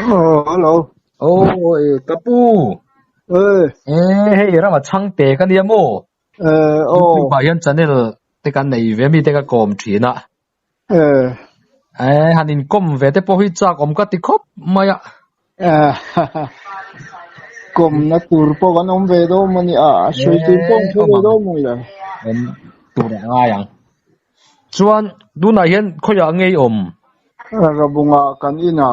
Hello. Ôi, Kapu. Ê, Hey, rama chang te kan dia mo. YouTube ba oh, yan channel te kan nei ve mi te ka kom thina. eh, Hanin kom ve te po hi cha kom ka ti khop maya. à, cùng nó tụt po cái ông về đâu mà nè, suy tụt po không về Omang đâu mà nè, om tu ra nga yang. Chuan du na hian khoya ngei om. rồi bung à cái ina,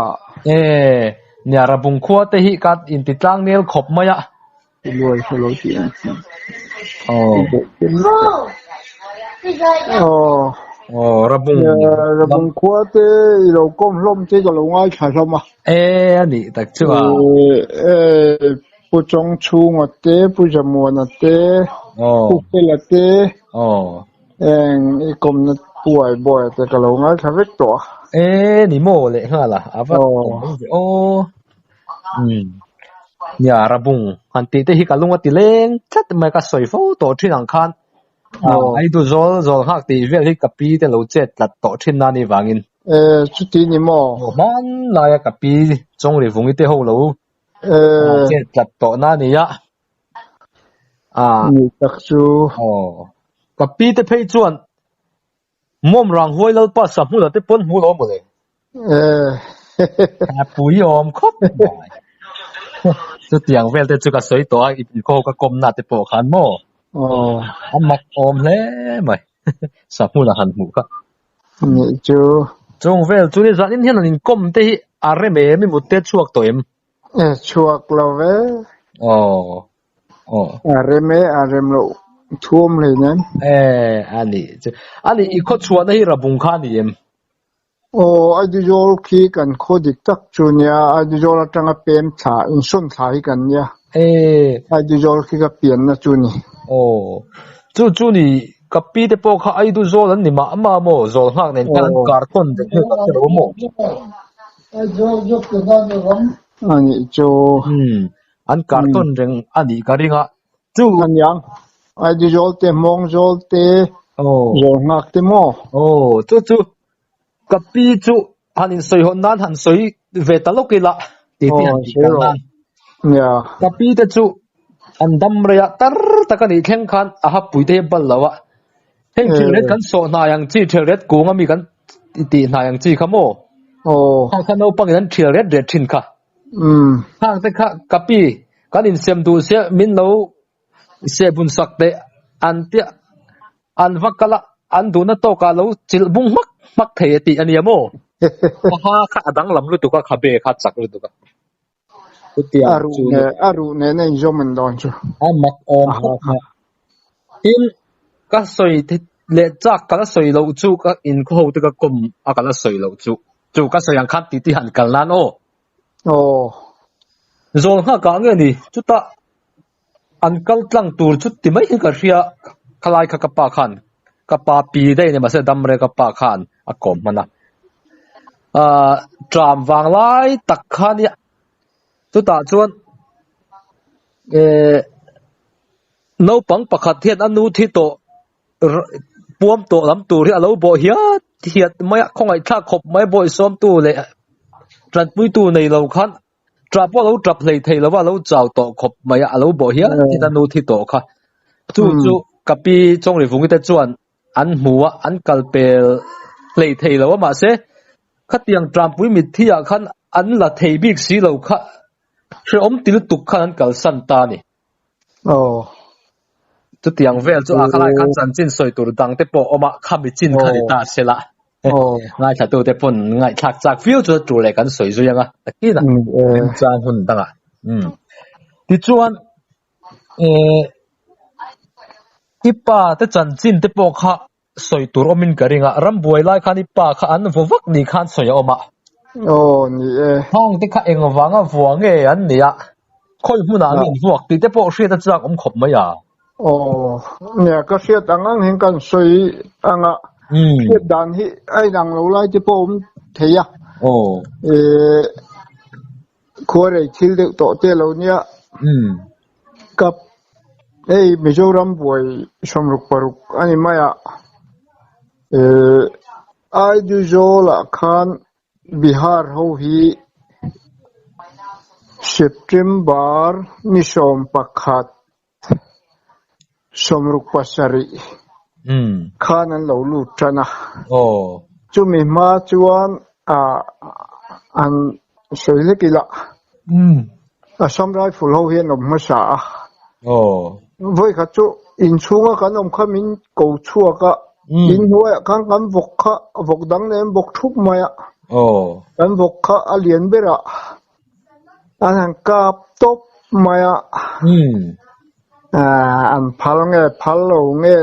Nya ra bung khua te hi kat in ti tlang nel khop maya. cái lối tiền, Oh. oh, Ra bung rồi lam. bung qua thế, rồi com lom thế cái lối ngay khai xong à, Ani tak chua. bu trong chu ngặt thế, bu jam ngặt thế, bu Oh. thế là thế, Oh. com nó buổi buổi thế cái lối ngay khai vết to, Ni mo le nga la avat om oh, ve o ya rabung anti te hi kalunga ti leng chat ma ka soi fo to thin ang khan oh. ai du zol hak ti vel hi kapi te lo chet lat to thin na ni wangin chút tí ni mò o man la ya kapi chong ri vungi te ho lo chet lat to na ni ya ni tak chu o kapi te phei chuan mom rang hoi lal pa sa mu la te pon mu lo mo le ka pui om khop chu tiang vel te chu ka soi to a in ko ka kom na te po khan mo mak om hle mai sa mu la han mu ka ni chu chung vel chu ni zan in hian in kom te hi are me mi mu te chuak to em chuak lo ve o arem lo thuom le nan ani I kho chuan hi rabung kha ni em ai du jol ki kan kho dik tak chu nia ai du jol atanga pem tha in son tha hi kan nia ai du jol ki ka pian na chu ni chu ni kapi te po kha ai du zol an ni ma ama mo zol hak nen kan karton de ka te ro mo ai jol jok ka da de ram ani chu an karton reng ani ka ringa chu an yang ai du jol te mong jol te zol ngak te mo chu kapi chu hanin soi hon nan han soi ve talokila ti han ti kan nan ya kapi te chu an dam rea tar takani thleng khan a ha pui te bal lawa heng thilret kan so na yang chi thilret kunga mi kan ti na yang chi khamo ha khan no pang nan thilret de thin kha hang te kha kapi kan in sem du se min lo se bun sak te an tia an vakala an du na to ka lo chil bung mak thei ti aniamo ha kha adang lam lu tu ka khabe kha chak lu tu ka aru ne nei zo man don chu mak om in ka soi le chak ka soi lo chu ka in ko ho te ka kom a ka soi lo chu ka soi ang khat ti han kal nan zol ha ka nge ni chu ta an kal tlang tur chu ti mai ka ria khalai kha ka pa khan ka pa pi dei ne ma se dam re ka pa khan a kom mana tram wang lai tak khan ya chu ta chuan no pang pakhat hian anu thi to puam to lam tur hi alo bo hiat mai khongai thla khop mai boi som tu le tran pui tu nei lo khan trap lo trap lei thei lo wa lo chaw to khop mai alo bo hiat ti anu thi to kha chu kapi chong ri vungi te chuan an hmuwa an kalpel lei thei lo ma se khatiang tram pui mit thia khan an la thei bik si lo kha hre om til tuk khan an kal san ta ni chu tiang vel chu akhalai khan chan chin soi tur dang te po oma khami chin khani ta sela ngai tha tu te pon ngai thak chak fiu chu tu le kan soi zu yanga takina chan hun danga ti chuan ipa te chan chin te po kha soi tur omin karinga ram buai lai khan ipa kha an vovak ni khan soi oma ni hang te kha eng wanga vuange an nia khoi hmuna ngin vuak ti te po hria ta chak om khop mai ya nè có siết tăng ăn hiện cần suy ăn ạ siết đàn hi ai đang lâu lại thì bom thấy à khối này thiếu được tổ tiên lâu nhá cấp ấy Mizoram buổi xong lúc paruk anh em ạ ai du jo là khan Bihar hou hi September ni som pakhat somruk pasari khanan lo lu trana chumi ma chuan an soile kila som rifle ho hian om ma sa voi kha chu in chunga kan om kha min ko chuaka in huwa kan vok kha vok dang nem vok thuk maya kan vok kha alien bera an kap top maya an phal lo nge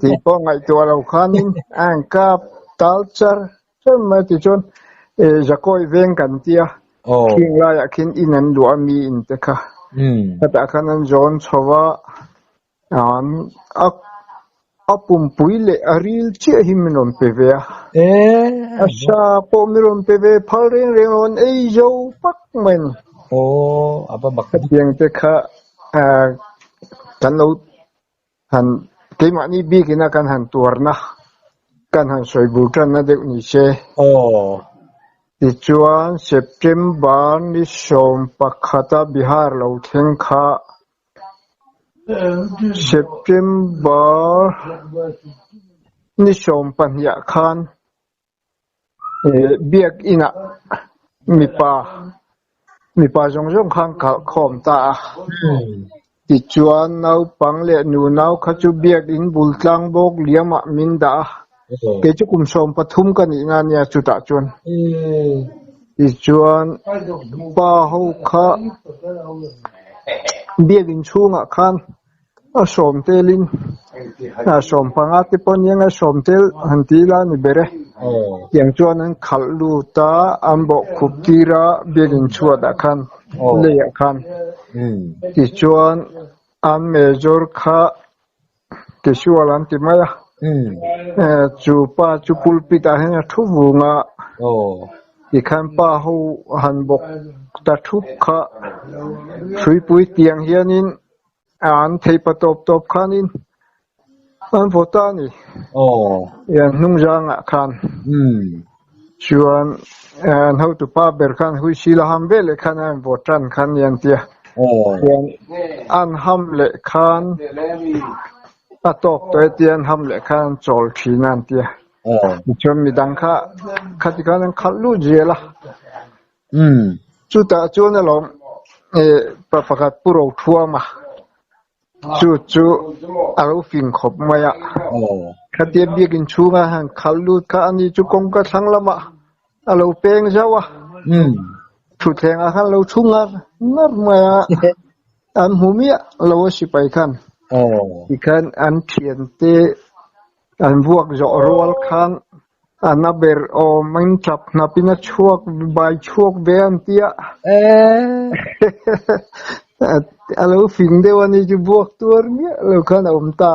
ti po ngai tua lo khanin an kap talchar chon ma ti chon jakoi veng kan tia king la ya kin inan du ami in te kha ta khanan zon chowa an apum puile aril che himnon peve asha po miron peve phalreng rengon ei jo pak men apa bak tiang te kha kan lo han keima ni bi kina kan han turna kan han soibu tan na de ni che ti chuan September ni som pakhata Bihar lo theng kha September ni som panya khan biak ina mipa jong khan khom ta ti chuan nau pang le nu nau kha chu biak in bultlang bok liama min da ke chu kum som pathum kan ina nia chu ta chuan ti chuan pa ho kha biak in chunga khan a som telin a som panga te pon yang a som tel hanti la ni bere yang chuan an khal lu ta ambo khuptira biak in chua da khan le ya khan ti chuan an major kha ke shualan ti maya chu pa chu pulpita hen thu bunga ti khan pa ho han bok ta thuk kha sui pui tiang hianin an thei patop khanin an votani yan nung janga khan chuan an ho tu pa ber khan hui sila ham bele khan an votan khan yan tia yan an ham le khan atop to etian ham le khan chol thinan tia chom midang kha khatikhan khallu jela chu ta chuan alom pakat puro thua ma chu alo fin khop maya khatia biakin chunga han khallu kha ani chu kong ka thanglama alo peng jawa thu thenga khan lo chunga nar maya an humia lo sipai khan ikhan an thian te an buak zo rol khan anaber o main trap na pina chuak bai chuak be an tia alo fin de wani ju buak tur mi lo khan om ta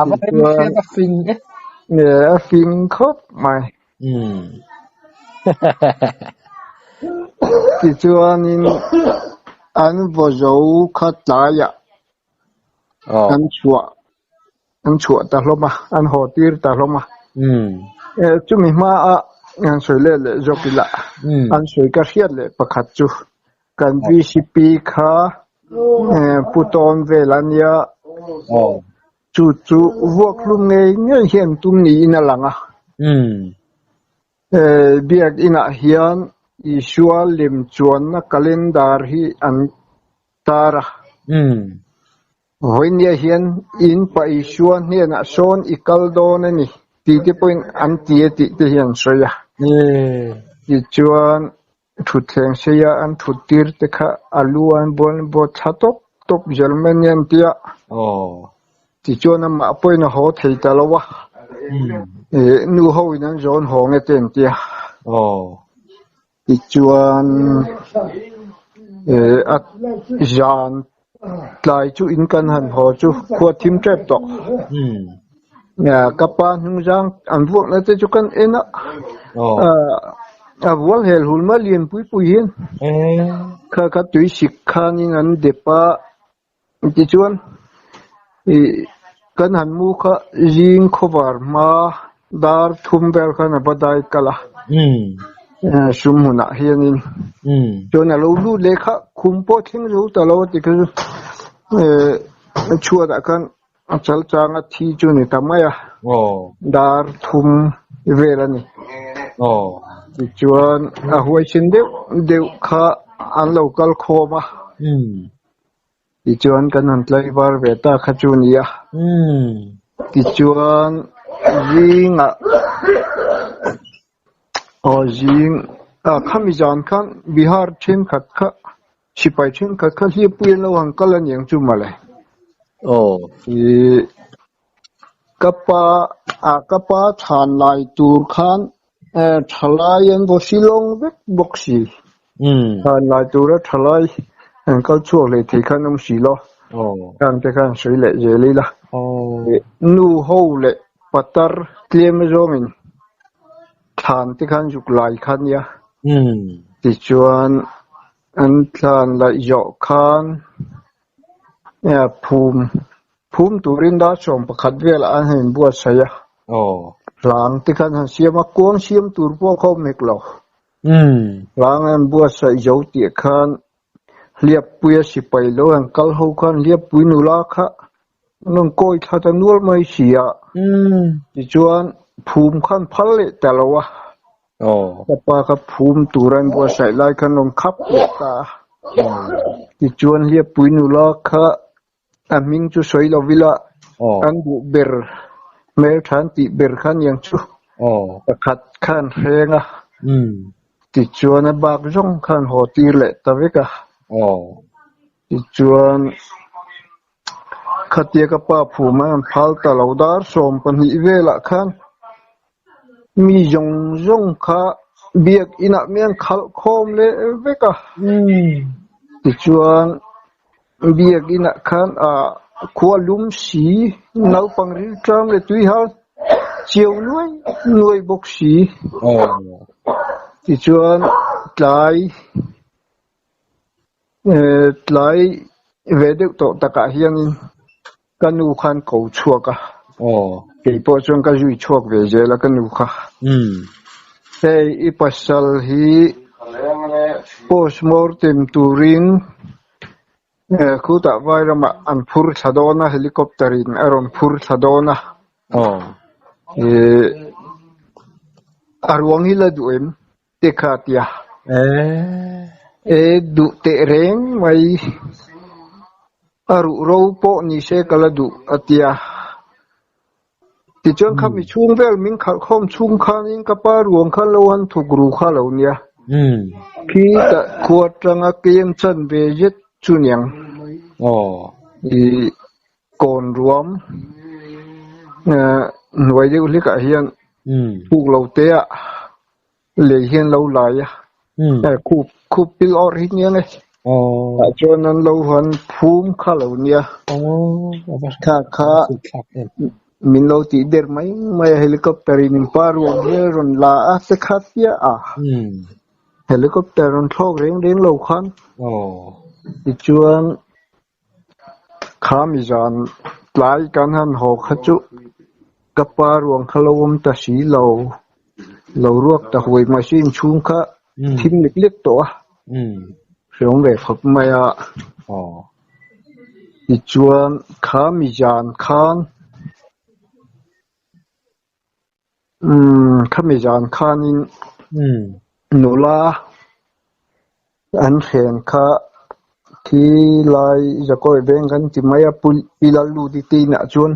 apa ka fin ne fin khop mai ti chuanin an vozo khataya an chua ta hloma an hotir ta hloma chumi ma an soile le jokila an soi ka hiat le pakhat chu kan VCP kha puton velania chu vok lum nge hian tum ni ina langa biak ina hian isual lim chuan na calendar hi an tara hoinia hian in pa isuan hian a son ikaldon ani ti te point an ti te hian soya ti chuan thu thleng seya an thu tir te kha alu an bon bo thatop top germanian tia ti chuan ma poina ho thei talawa nu ho inan zon hong eten tia ti chuan at jan tlai chu in kan han ho chu khua thim trap to kapa nung jang an vuak na te chu kan ena wal hel hulma lian pui hin kha tui sik khanin an depa ti chuan kan han mu kha jing khobar ma dar thum ber khan badai kala sum huna hianin chona lo lu lekha khumpo thing ru ta lo ti ka chua da kan chal changa thi chu ni tamaya dar thum velani ti chuan a huai chin deu kha an local khoma ti chuan kan han tlai var ve ta kha chu ni a ti chuan ringa jing khamizan khan bihar thin khat kha sipai thin khat kha hi puin lo hang kalan yang chu male kapa than lai tur khan thalayan bo silong vek boxi than lai tur thalai an kal chu le thi khan om si lo kan te kan sui le je li la nu ho le patar tlem zomin than te khan juk lai khan ya ti chuan an than lai yo khan phum turin da som pakhat vel an hen bua saya lang ti khan han siama kuang siam tur po kho mek lo lang an bua sai yo ti khan liap puya sipai lo an kal ho khan liap pui nu la kha nong koi tha ta nual mai sia ti chuan phum khan phal le talawa kapa ka phum turan bua sai lai khan nong khap ta ti chuan liap pui nu la kha aming chu soi lo vila an bu ber mer than ti ber khan yang chu pakhat khan henga ti chuan a bak jong khan ho tir le ta veka ti chuan khatia ka pa phuma an phal ta lo dar som pani vela khan mi jong kha biak ina mian khal khom le veka ti chuan biak ina khan khua lum si nau pang ri tram le tui hal chieu nuai bok si ti chuan tlai ve deuh to taka hianin kanu khan ko chuaka ke po chuan ka jui chuak ve je la kanu kha hei I pasal hi postmortem turin khuta vairama an phur thadona helicopterin aron phur thadona arwang hila duem tekhatia du te reng mai aru ro po ni se kala du atia ti chuan khami chung vel min khal khom chung khanin ka pa ruang kha lo an thugru kha lo nia khi ta khuatanga kem chan ve jet chunyang I kon ruam nuai deuh lika hian phuk lo te a le hian lo lai a khu pil or hi nia nge chuan an lo han phum kha lo nia kha min lo ti der mai helicopter in paru ron la a se khatia helicopter ron thok reng lo khan ti chuan khami jan tlai kan han ho khachu kapa ruang khalom ta si lo ruak ta huai machine chung kha thim lik to rong ve phap maya ti chuan khami jan khan in nula an khen kha thi lai jakoi beng kan ti maya pilal lu ti ti na chuan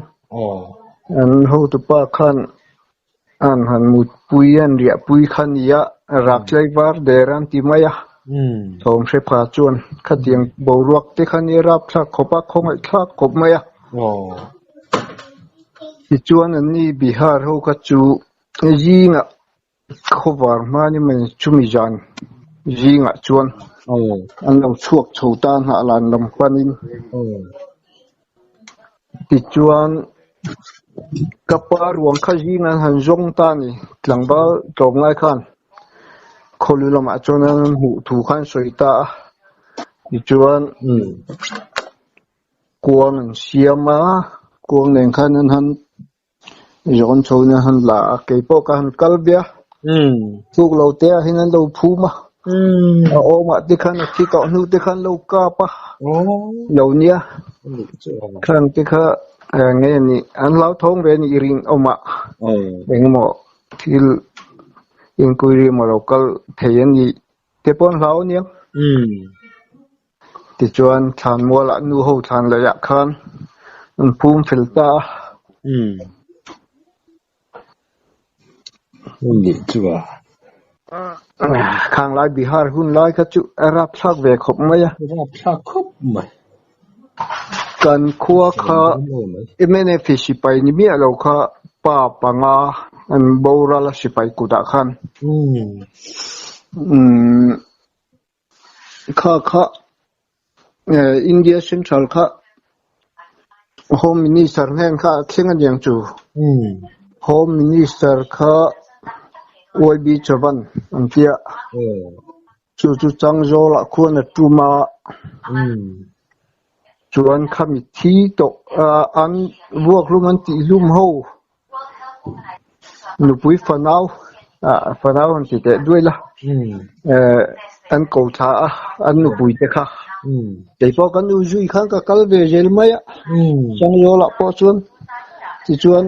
an ho tu pa khan an han mut puian ria pui khan ya rak lai var deran ti maya thom se pha chuan khatiang boruak te khan ni rap thak khopa khongai thak khop maya ti chuan an ni bihar ho kha chu jinga khovar mani mai chumi jan jinga chuan an lo chuak chhotan ha lan lam panin ti chuan kapa ruang kha jinga han zong ta ni tlangba tom ngai khan kholulam a chuan an hu thu khan soita ti chuan kuang an siama kuang nen khan an han jon chona han la ke po ka han kalbia thuộc lâu té hay là lâu phú mà ô mà tí khăn khi cậu nu tí khăn lâu ca pa lâu nia khăn tí khăn nghe ni anh lão thông về ni ring ô mà bên mà thì inquiry mà local thấy ni thế bọn lão nia thì chuan than mua lại nu hậu than là yak khan phum filter khang lai Bihar hun lai ka chu Arab thak ve khop mai kan khua kha imene fi sipai ni mi alo kha pa panga an bora la sipai kuda khan kha India Central kha Home Minister heng kha khengan yang chu Home Minister kha YB Chavan angkia chu changzo la khuna tuma chuan committee to an work luman ti lum ho nupui fanau an ti te duila an ko tha an nupui te kha te po kan u zui khan ka kal ve jel maya changzo la po chuan ti chuan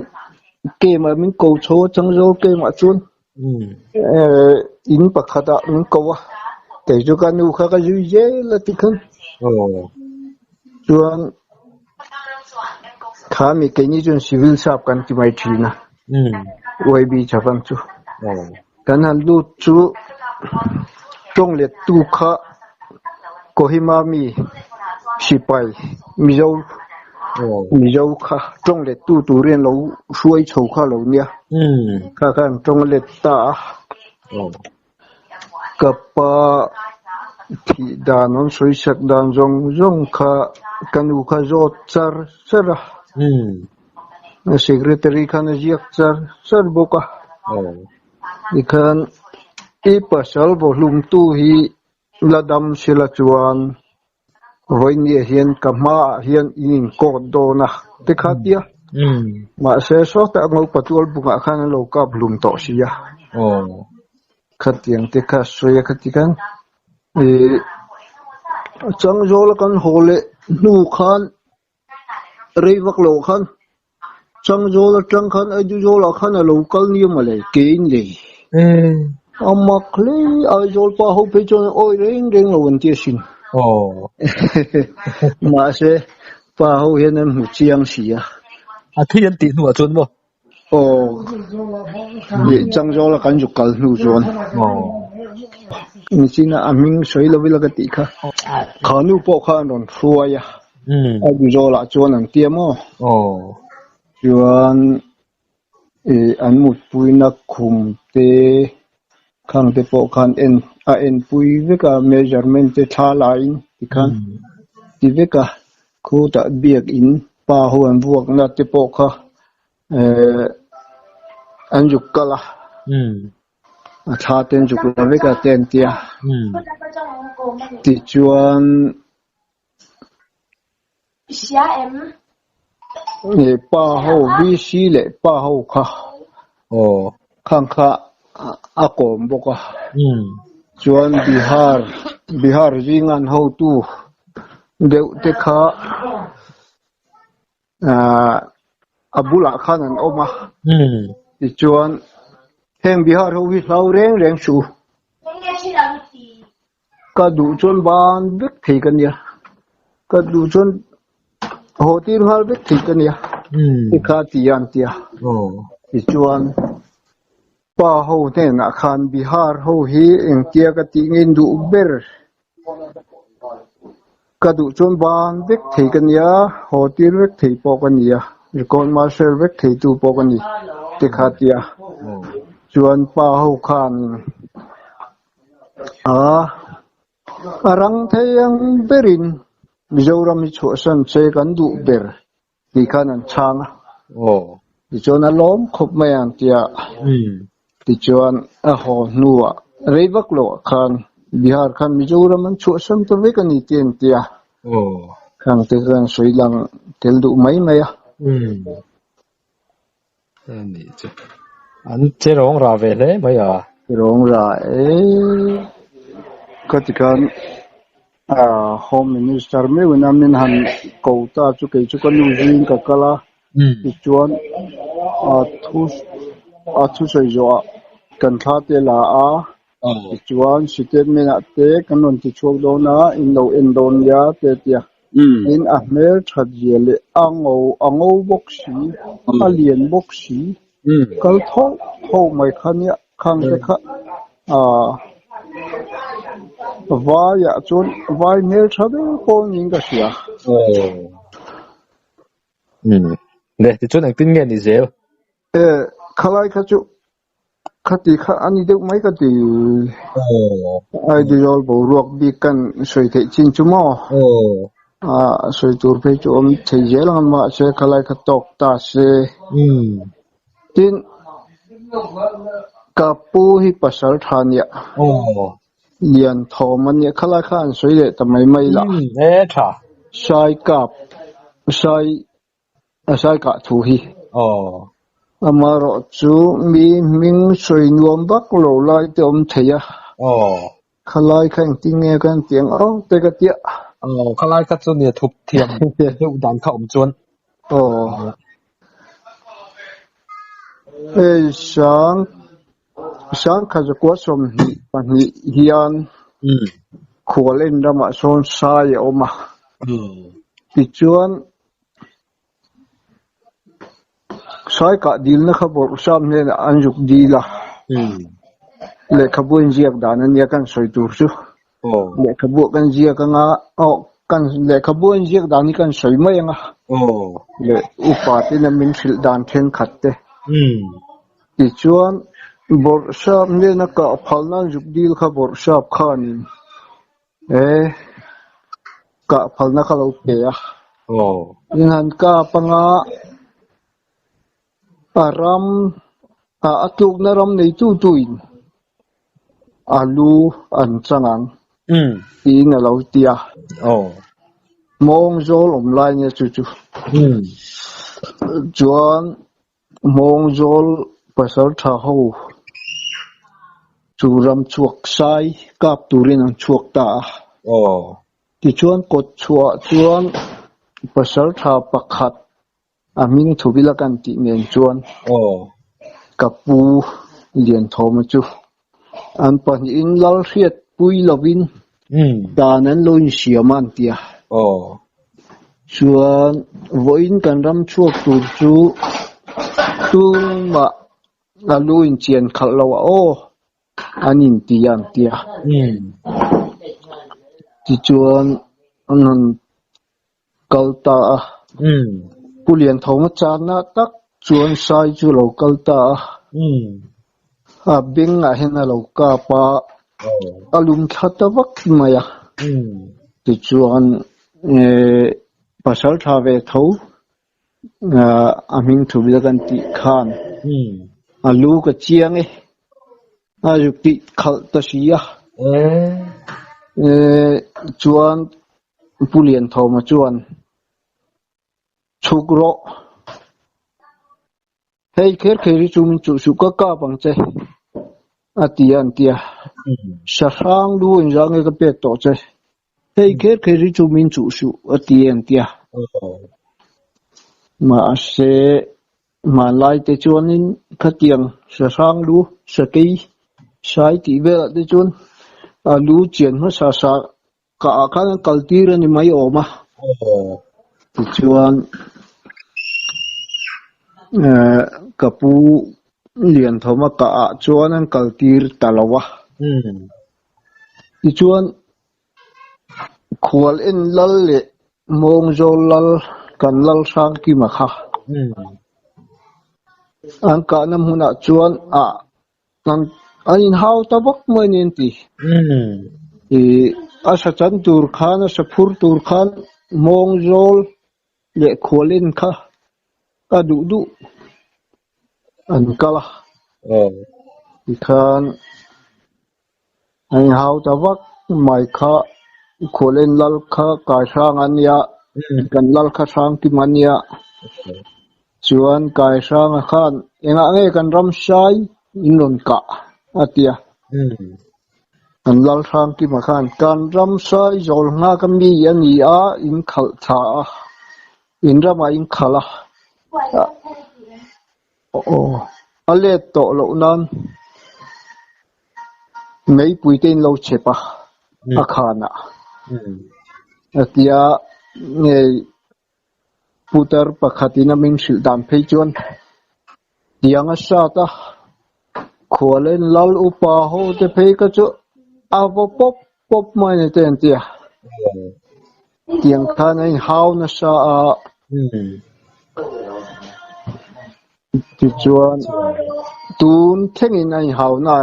ke ma min ko cho changzo ke ma chuan in pakhata min ko wa te chu kan u kha ka zui je la ti khan chuan khami ke ni chun civil sap kan ti mai thina YB Chavan chu kan han lu chu tong le tu kha Kohima mi sipai mizo kha tong le tu rian lo suai chou kha lo nia kha kan tong le ta kapa thì đàn non suy sạch đàn rong kha kanu kha zot char sara secretary khan jiak char boka ikhan pasal volume tu hi ladam sila chuan roini hian kama hian in ko do na te khatia ma se so ta ngau patul bunga khan lo ka blum to sia khatiang te kha soya khatikan chang zol kan hole nu khan reivak lo khan chang zol chang khan aju zol khan lo kal ni male kein le amakle ai zol pa ho pe chon oi reng lo an ti sin ma se pa ho hian an mu chiang sia thian ti nu chon mo chang zol kan ju kal nu zon Nisina aming soi lo vila ka tikha khanu po kha non fuaya aju zola chuan ang tiamo chuan an mut puina khum te khang te po khan en pui veka measurement te tha lain tikhan ti veka khu ta biak in pa ho an vuak na te po kha an juk kala tha ten juk la veka ten tia ti chuan pa ho BC le pa ho kha khang kha a kom boka chuan Bihar ringan ho tu deu te kha abula khan an oma ti chuan heng Bihar ho wi hlau reng su ka du chuan ban vek thei kan ya ka du chuan ho tir hal vek thei kan ya ti kha tian tia ti chuan pa ho te na khan Bihar ho hi eng tia ka ti ngin du ber ka du chuan ban vek thei kan ya ho tir vek thei po kan ya recon marshal vek thei tu po kan ni ti kha tia chuan pa ho khan arang theyang berin Mizoram hi chuasan che kan du ber ti khan an chang ti chuan a lom khop mai an tia ti chuan a ho nuwa reivak lo khan Bihar khan Mizoram an chuasan to ve kan ni ten tia khang te kan soilang tel du mai a anh chế rong ra về đấy bây giờ rong ra cái kan Home Minister me wina min han kouta chu ke chu kan uzin ka kala chuan thu soi zo kan tha te la chuan statement te kan non ti chok do na in lo en don ya te tia in a mer that yele ango boxi alien boxi kal tho mai khania khang te kha vai ya chun vai mer thade ko ning ka sia nè thì chun anh tin nghe đi dễ khalai kha chu khati kha ani deuh mai ka ti ai di rol bo ruak bi kan soi thei chin chu mo soi tur pe chu om thei jelang ma se khalai kha tok ta se tin kapu hi pasal thania lian thoman ya khala khan soi le tamai mai la tha sai kap sai ka thu hi amaro chu mi ming soi nuam bak lo lai te om theya khalai khang tinge kan tiang te ka tia khalai ka chu ne thup thiam deuh dan kha om chuan sáng kha ko som hi hian khualen rama son sai oma ti chuan sai ka dil na khabor sam ne an juk dila le khabun jiak dan an ya kan soi tur chu le khabu kan jiak ka nga kan le khabun jiak dan ni kan soi mai nga le upa te na min fil dan then khatte ti chuan bor shap ne na ka phalna juk dil kha bor shap khanin ka phalna kha lo pe inhan ka panga aram atuk na ram nei tu tuin alu an changang na lo tia mong zol om lai nya chu chuan mong zol pasal tha ho churam chuak sai kap turin ang chuak ta ti chuan kot chua chuan pasal tha pakhat aming thubila kan ti nen chuan kapu lian thoma chu an pan in lal riat pui lovin danan loin siaman tia chuan voin kan ram chuak tur chu ma aluin chian khalwa anin tian tia ti chuan anan kalta pulian thoma chana tak chuan sai chu lo kalta bing a hena lo ka pa alum khata wak maya ti chuan pasal thave tho aming thubila kan ti khan alu ka chiang ayuk ti khal ta sia chuan pulian thoma chuan chukro hei kher kheri chumin chu su ka bang che atian tia sarang lu in rang ka pe to che hei kher kheri chumin chu su atian tia ma se ma lai te chuanin khatiang sarang lu sakei sai ti be te chun alu chen ma sa ka kan kaltir ni mai oma chuan kapu lian thoma ka chuan an kaltir talawa chuan khwal en lal le mong zol lal kan lal sang ki ma kha an ka nam huna chuan anin hau tabak manin ti asa chan tur khan asa phur tur khan mong zol le khwalin kha du an kala ikhan anin hau tabak mai kha khwalin lal kha ka sang an ya kan lal kha sang ki man ya chuan kai sang khan enga nge kan ram sai inlon ka atia an lal thang ki makhan kan ram sai zol nga kam mi ani a in khal tha in rama in khala ale to lo nan mấy bụi tên lâu chepa akhana atia nge putar pakhatina min sil dam phei chuan tiang a sa ta kholen lal upa ho te phei ka chu avo pop pop mai ne ten tia tiang khan ai hau na sa a ti chuan tun thengin ai hau na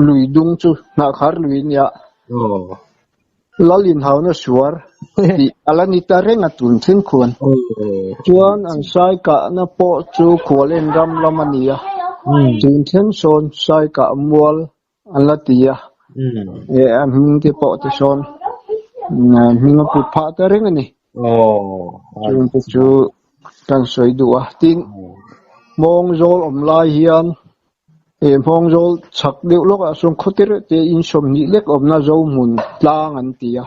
lui dung chu na khar lui nya lalin hau na suar ti alani ta renga tun thin khuan chuan an sai ka na po chu kholen ram lamania tun then son sai ka mual alatia e am ke po te son na minga pu pha ta renga ni chun pu chu kan soi duwa tin mong zol om lai hian em phong zol chak deuh lok a song khotir te in som ni lek om na zo mun tlang an tia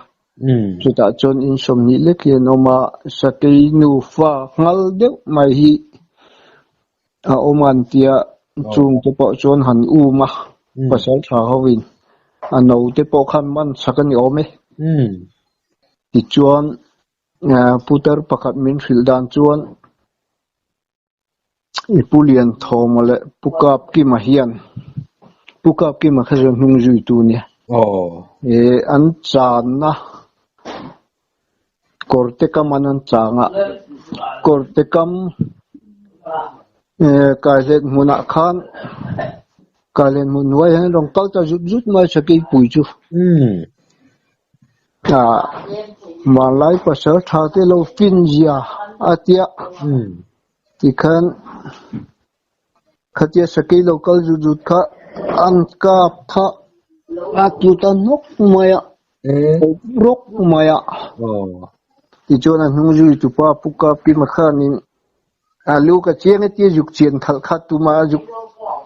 chuta chon in som ni lek ye noma sakei nu fa ngal deuh mai hi a oman tia chung te po chon han u ma pasal tha howin ano te po khan man sakani ome ti chuan putar pakhat min fil dan chuan ipulian thomale pukap ki mahian pukap ki ma khazon hung zui tu ni e an chan na korte kam an changa korte kam kailet muna khan kalen mun wai han rong kal ta zut zut mai saki pui chu malai pasal tha te lo fin zia atia ti khan khatia saki local jujut kha an kap tha atuta nok maya rok maya ti chona hungju tu pa puka pi makhanin alu ka chiang ti juk chien thal kha tu ma juk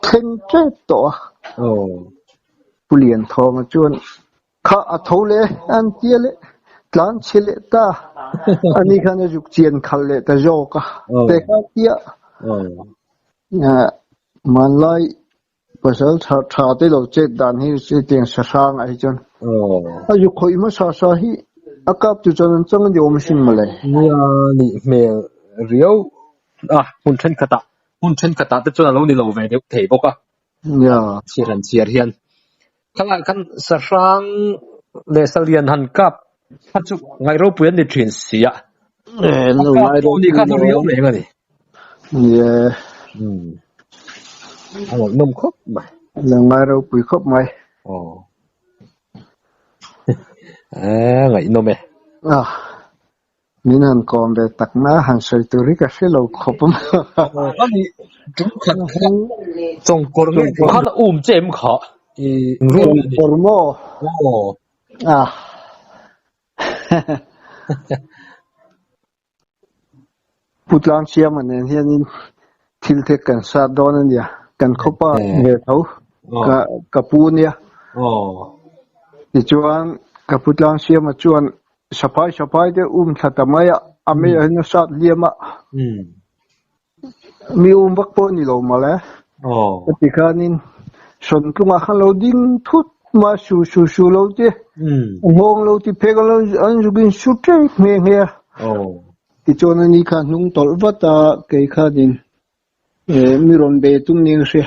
theng che to pulian thong chuan kha athole an tiele tlan chile ta ani khan juk chien khalle ta joka te kha tia manlai pasal tha te lo che dan hi se teng sa sang ai chon ayu khoi ma sa sa hi akap tu chon chang de om sin male ya ni me rio hun chen khata te chon lo ni lo ve de thei boka ya chiar hian khala kan sa sang le salian han kap chu ngai ro puan ni thin sia no ngai ro ni khan rio le ngani ye nôm khóc mày là ngai ro pui khop mai ngai nôm mày min han kom de tak na han soi tu ri ka se lo khop ma ani chúng khăn trong cor ngai khan chem kha formo putlang chia man hian in thil the kan sa don an ya kan khopa ve thau ka pu nia ti chuan ka putlang chia ma chuan sapai de thatamaya ame an sat liama mi bak po ni lo male ti khanin son kuma khan lo ding thut ma su lo te ngong lo ti phek lo an jugin su tre me nge ti chuan ani kha nung tol wata ke khanin mi ron be tum ni se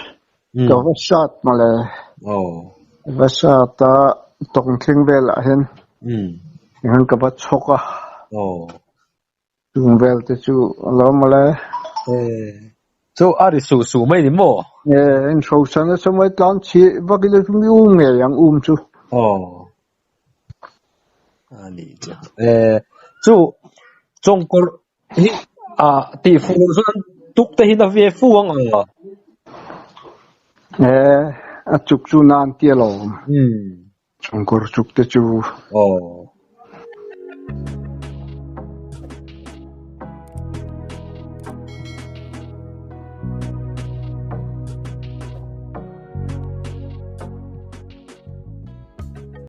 ka sat male vasata tong thing bela hen han ka bat choka tung bel te chu lo male so ari su mai ni mo en so sana so mai tlan chi vakile tum yu nge yang chu ani cha chu trong cor hi ti fu so tuk te hin a ve fu ang a chuk chu nan tie lo trong cor chuk te chu